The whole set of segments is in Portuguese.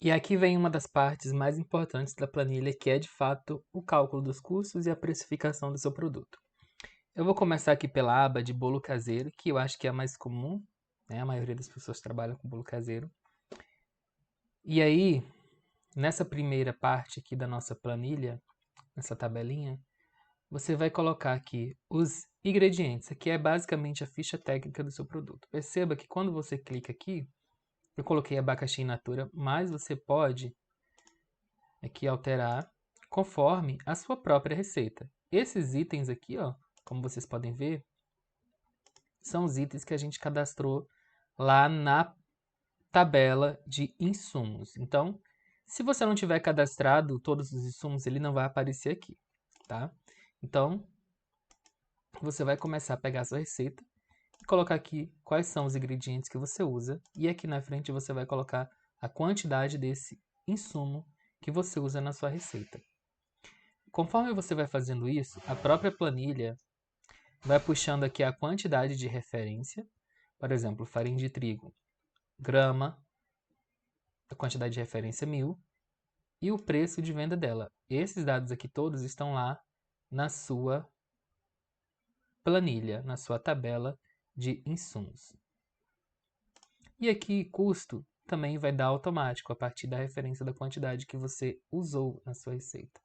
E aqui vem uma das partes mais importantes da planilha, que é de fato o cálculo dos custos e a precificação do seu produto. Eu vou começar aqui pela aba de bolo caseiro, que eu acho que é a mais comum, né? A maioria das pessoas trabalha com bolo caseiro. E aí, nessa primeira parte aqui da nossa planilha, nessa tabelinha, você vai colocar aqui os ingredientes. Aqui é basicamente a ficha técnica do seu produto. Perceba que quando você clica aqui, eu coloquei abacaxi in natura, mas você pode aqui alterar conforme a sua própria receita. Esses itens aqui, ó, como vocês podem ver, são os itens que a gente cadastrou lá na tabela de insumos. Então, se você não tiver cadastrado todos os insumos, ele não vai aparecer aqui, tá? Então, você vai começar a pegar a sua receita e colocar aqui quais são os ingredientes que você usa. E aqui na frente você vai colocar a quantidade desse insumo que você usa na sua receita. Conforme você vai fazendo isso, a própria planilha vai puxando aqui a quantidade de referência. Por exemplo, farinha de trigo, grama, a quantidade de referência 1000 e o preço de venda dela. Esses dados aqui todos estão lá na sua planilha, na sua tabela de insumos. E aqui, custo também vai dar automático a partir da referência da quantidade que você usou na sua receita.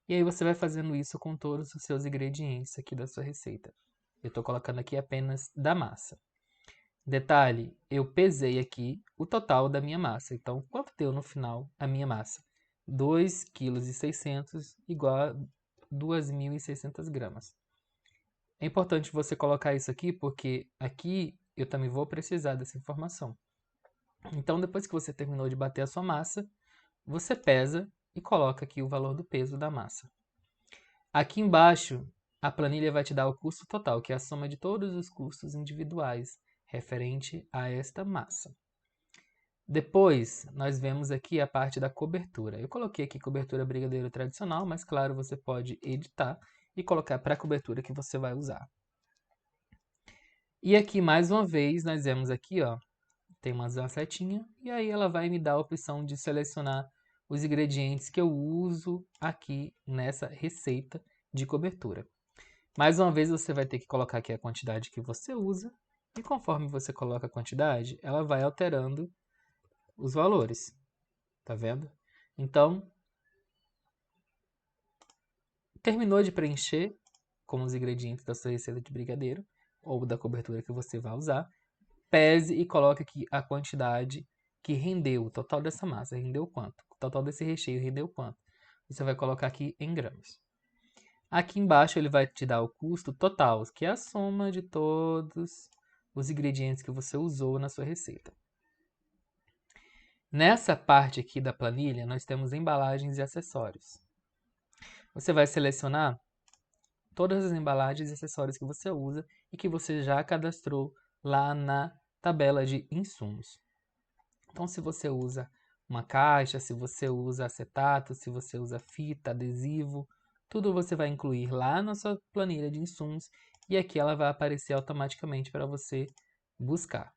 E aí você vai fazendo isso com todos os seus ingredientes aqui da sua receita. Eu estou colocando aqui apenas da massa. Detalhe, eu pesei aqui o total da minha massa. Então, quanto deu no final a minha massa? 2,6 kg igual a 2.600 gramas. É importante você colocar isso aqui porque aqui eu também vou precisar dessa informação. Então, depois que você terminou de bater a sua massa, você pesa e coloca aqui o valor do peso da massa. Aqui embaixo, a planilha vai te dar o custo total, que é a soma de todos os custos individuais referente a esta massa. Depois, nós vemos aqui a parte da cobertura. Eu coloquei aqui cobertura brigadeiro tradicional, mas claro, você pode editar e colocar para a cobertura que você vai usar. E aqui, mais uma vez, nós vemos aqui, ó, tem uma setinha, e aí ela vai me dar a opção de selecionar os ingredientes que eu uso aqui nessa receita de cobertura. Mais uma vez, você vai ter que colocar aqui a quantidade que você usa, e conforme você coloca a quantidade, ela vai alterando os valores. Tá vendo? Então, terminou de preencher com os ingredientes da sua receita de brigadeiro, ou da cobertura que você vai usar, pese e coloque aqui a quantidade que rendeu, o total dessa massa, rendeu quanto? O total desse recheio rendeu quanto? Você vai colocar aqui em gramas. Aqui embaixo ele vai te dar o custo total, que é a soma de todos os ingredientes que você usou na sua receita. Nessa parte aqui da planilha, nós temos embalagens e acessórios. Você vai selecionar todas as embalagens e acessórios que você usa e que você já cadastrou lá na tabela de insumos. Então, se você usa uma caixa, se você usa acetato, se você usa fita, adesivo, tudo você vai incluir lá na sua planilha de insumos e aqui ela vai aparecer automaticamente para você buscar,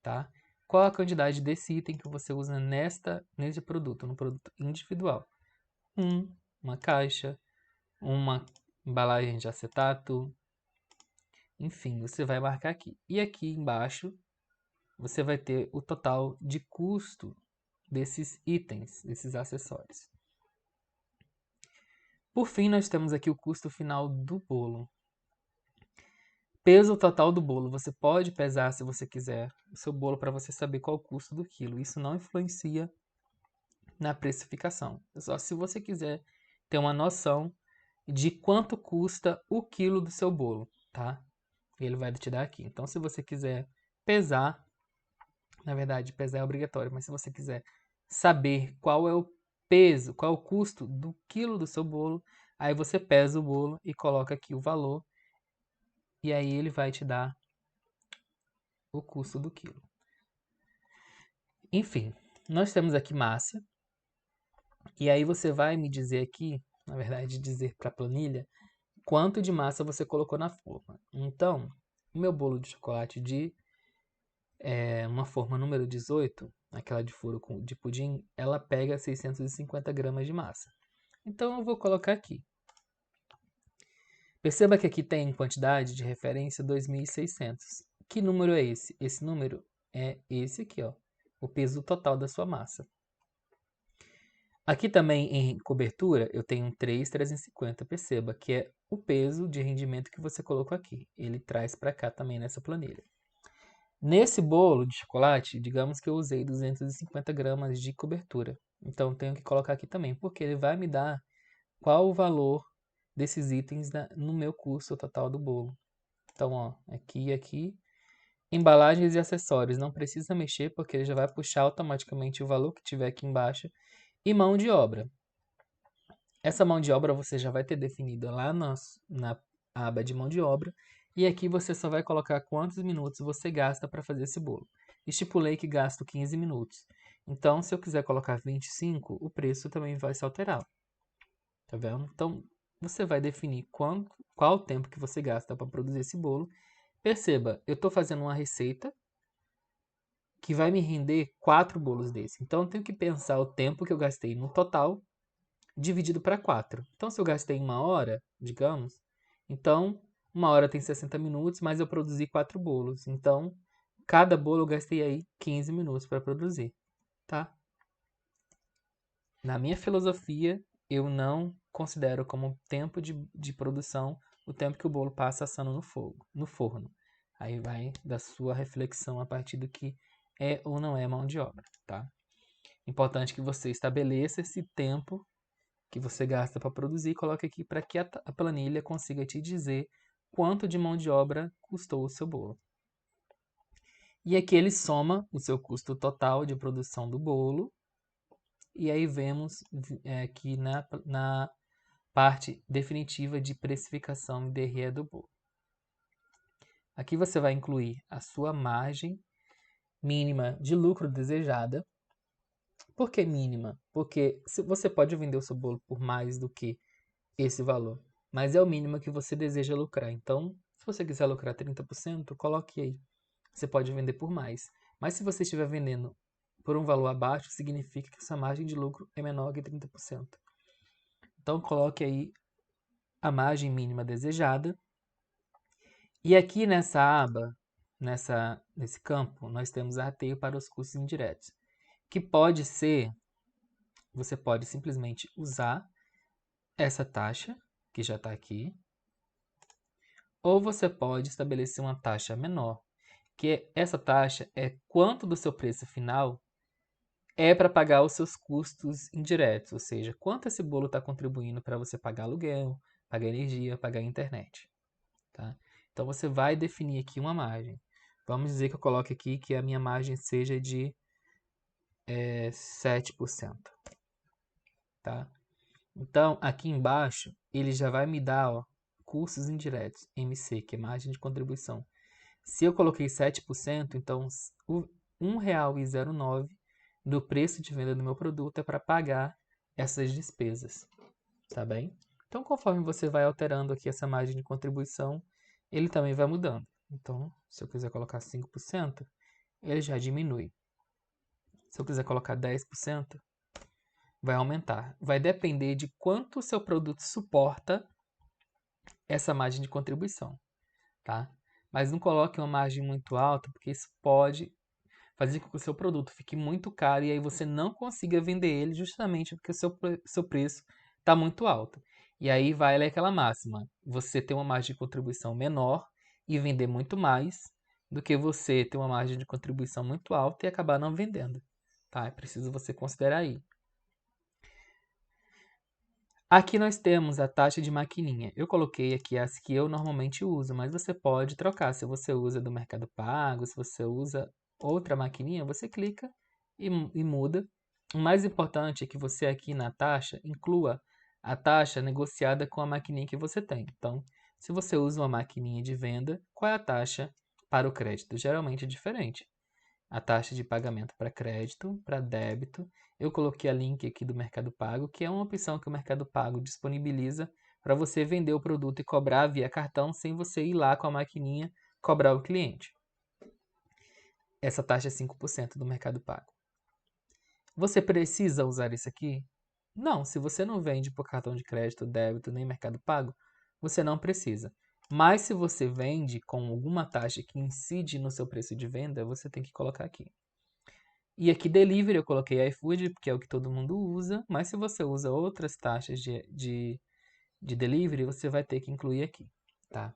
tá? Qual a quantidade desse item que você usa neste produto, no produto individual? Uma caixa, uma embalagem de acetato, enfim, você vai marcar aqui. E aqui embaixo você vai ter o total de custo desses itens, desses acessórios. Por fim, nós temos aqui o custo final do bolo. Peso total do bolo. Você pode pesar, se você quiser, o seu bolo para você saber qual o custo do quilo. Isso não influencia na precificação. Só se você quiser ter uma noção de quanto custa o quilo do seu bolo, tá? Ele vai te dar aqui. Então, se você quiser pesar, na verdade, pesar é obrigatório, mas se você quiser saber qual é o peso, qual é o custo do quilo do seu bolo, aí você pesa o bolo e coloca aqui o valor, e aí ele vai te dar o custo do quilo. Enfim, nós temos aqui massa, e aí você vai me dizer aqui, na verdade, dizer para a planilha, quanto de massa você colocou na forma. Então, o meu bolo de chocolate de uma forma número 18, aquela de furo de pudim, ela pega 650 gramas de massa. Então eu vou colocar aqui. Perceba que aqui tem quantidade de referência 2.600. Que número é esse? Esse número é esse aqui, ó, o peso total da sua massa. Aqui também em cobertura eu tenho 3.350, perceba que é o peso de rendimento que você colocou aqui. Ele traz para cá também nessa planilha. Nesse bolo de chocolate, digamos que eu usei 250 gramas de cobertura. Então tenho que colocar aqui também, porque ele vai me dar qual o valor desses itens no meu custo total do bolo. Então, ó, aqui e aqui. Embalagens e acessórios, não precisa mexer porque ele já vai puxar automaticamente o valor que tiver aqui embaixo. E mão de obra. Essa mão de obra você já vai ter definido lá na aba de mão de obra. E aqui você só vai colocar quantos minutos você gasta para fazer esse bolo. Estipulei que gasto 15 minutos. Então, se eu quiser colocar 25, o preço também vai se alterar. Tá vendo? Então, você vai definir qual o tempo que você gasta para produzir esse bolo. Perceba, eu estou fazendo uma receita que vai me render 4 bolos desse. Então, eu tenho que pensar o tempo que eu gastei no total dividido para 4. Então, se eu gastei 1 hora, digamos, então 1 hora tem 60 minutos, mas eu produzi 4 bolos. Então, cada bolo eu gastei aí 15 minutos para produzir, tá? Na minha filosofia, eu não considero como tempo de produção o tempo que o bolo passa assando no forno. Aí vai da sua reflexão a partir do que é ou não é mão de obra, tá? Importante que você estabeleça esse tempo que você gasta para produzir e coloque aqui para que a planilha consiga te dizer quanto de mão de obra custou o seu bolo. E aqui ele soma o seu custo total de produção do bolo. E aí vemos aqui na parte definitiva de precificação e DRE do bolo. Aqui você vai incluir a sua margem mínima de lucro desejada. Por que mínima? Porque você pode vender o seu bolo por mais do que esse valor, mas é o mínimo que você deseja lucrar. Então, se você quiser lucrar 30%, coloque aí. Você pode vender por mais. Mas se você estiver vendendo por um valor abaixo, significa que sua margem de lucro é menor que 30%. Então, coloque aí a margem mínima desejada. E aqui nessa aba, nesse campo, nós temos a rateio para os custos indiretos, que pode ser, você pode simplesmente usar essa taxa, que já está aqui, ou você pode estabelecer uma taxa menor, que essa taxa é quanto do seu preço final é para pagar os seus custos indiretos, ou seja, quanto esse bolo está contribuindo para você pagar aluguel, pagar energia, pagar internet. Tá? Então você vai definir aqui uma margem. Vamos dizer que eu coloque aqui que a minha margem seja de 7%. Tá? Então aqui embaixo ele já vai me dar, ó, custos indiretos, MC, que é margem de contribuição. Se eu coloquei 7%, então o R$1,09 do preço de venda do meu produto é para pagar essas despesas, tá bem? Então, conforme você vai alterando aqui essa margem de contribuição, ele também vai mudando. Então, se eu quiser colocar 5%, ele já diminui. Se eu quiser colocar 10%, vai aumentar. Vai depender de quanto o seu produto suporta essa margem de contribuição, tá? Mas não coloque uma margem muito alta, porque isso pode fazer com que o seu produto fique muito caro e aí você não consiga vender ele justamente porque o seu preço está muito alto. E aí vai aquela máxima, você ter uma margem de contribuição menor e vender muito mais do que você ter uma margem de contribuição muito alta e acabar não vendendo. Tá? É preciso você considerar aí. Aqui nós temos a taxa de maquininha. Eu coloquei aqui as que eu normalmente uso, mas você pode trocar. Se você usa do Mercado Pago, se você usa outra maquininha, você clica e muda. O mais importante é que você aqui na taxa inclua a taxa negociada com a maquininha que você tem. Então, se você usa uma maquininha de venda, qual é a taxa para o crédito? Geralmente é diferente. A taxa de pagamento para crédito, para débito. Eu coloquei a link aqui do Mercado Pago, que é uma opção que o Mercado Pago disponibiliza para você vender o produto e cobrar via cartão sem você ir lá com a maquininha cobrar o cliente. essa taxa é 5% do Mercado Pago. Você precisa usar isso aqui? Não, se você não vende por cartão de crédito, débito, nem Mercado Pago, você não precisa. Mas se você vende com alguma taxa que incide no seu preço de venda, você tem que colocar aqui. E aqui delivery eu coloquei iFood, porque é o que todo mundo usa, mas se você usa outras taxas de delivery, você vai ter que incluir aqui, tá?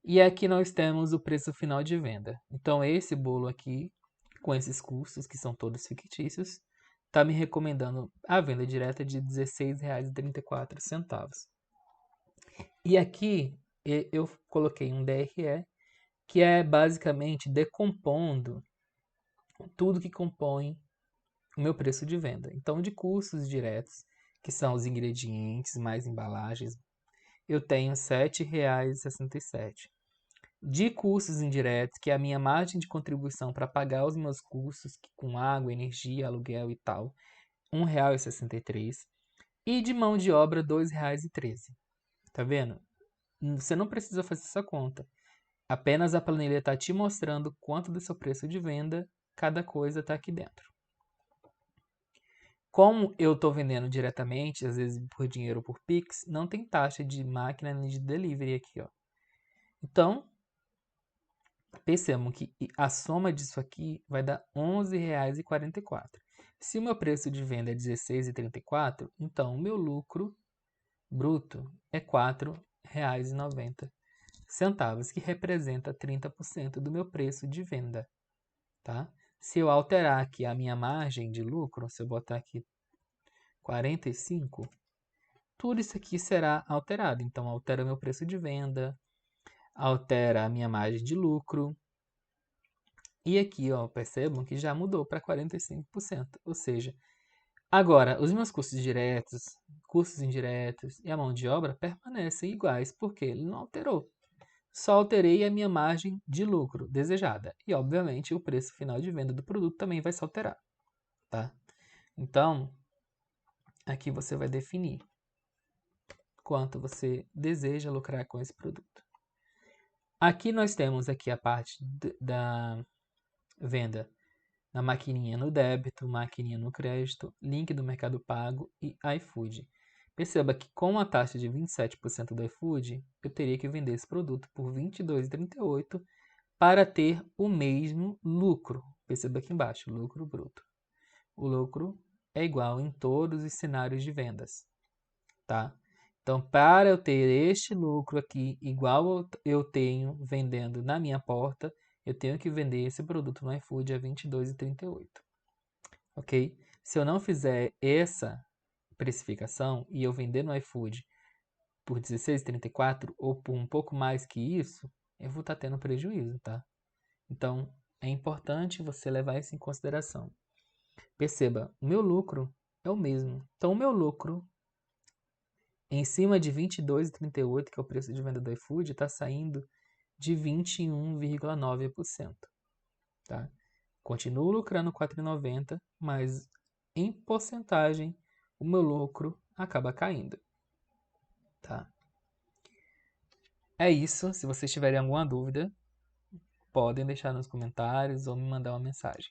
E aqui nós temos o preço final de venda. Então esse bolo aqui, com esses custos, que são todos fictícios, está me recomendando a venda direta de R$ 16,34. E aqui eu coloquei um DRE, que é basicamente decompondo tudo que compõe o meu preço de venda. Então, de custos diretos, que são os ingredientes mais embalagens, eu tenho R$ 7,67. De custos indiretos, que é a minha margem de contribuição para pagar os meus custos com água, energia, aluguel e tal, R$ 1,63. E de mão de obra, R$ 2,13. Tá vendo? Você não precisa fazer essa conta. Apenas a planilha está te mostrando quanto do seu preço de venda cada coisa está aqui dentro. Como eu estou vendendo diretamente, às vezes por dinheiro ou por Pix, não tem taxa de máquina nem de delivery aqui, ó. Então, percebam que a soma disso aqui vai dar R$ 11,44. Se o meu preço de venda é R$ 16,34, então o meu lucro bruto é R$ 4,90, que representa 30% do meu preço de venda, tá? Se eu alterar aqui a minha margem de lucro, se eu botar aqui 45, tudo isso aqui será alterado. Então, altera meu preço de venda, altera a minha margem de lucro. E aqui, ó, percebam que já mudou para 45%. Ou seja, agora, os meus custos diretos, custos indiretos e a mão de obra permanecem iguais, porque ele não alterou. Só alterei a minha margem de lucro desejada. E, obviamente, o preço final de venda do produto também vai se alterar, tá? Então, aqui você vai definir quanto você deseja lucrar com esse produto. Aqui nós temos aqui a parte da venda na maquininha no débito, maquininha no crédito, link do Mercado Pago e iFood. Perceba que com a taxa de 27% do iFood, eu teria que vender esse produto por R$ 22,38 para ter o mesmo lucro. Perceba aqui embaixo, lucro bruto. O lucro é igual em todos os cenários de vendas, tá? Então, para eu ter este lucro aqui, igual eu tenho vendendo na minha porta, eu tenho que vender esse produto no iFood a R$ 22,38. Ok? Se eu não fizer essa precificação e eu vender no iFood por R$ 16,34 ou por um pouco mais que isso, eu vou estar tendo prejuízo, tá? Então, é importante você levar isso em consideração. Perceba, o meu lucro é o mesmo. Então, o meu lucro em cima de 22,38, que é o preço de venda do iFood, está saindo de 21,9%. Tá? Continuo lucrando R$ 4,90, mas em porcentagem o meu lucro acaba caindo. Tá? É isso. Se vocês tiverem alguma dúvida, podem deixar nos comentários ou me mandar uma mensagem.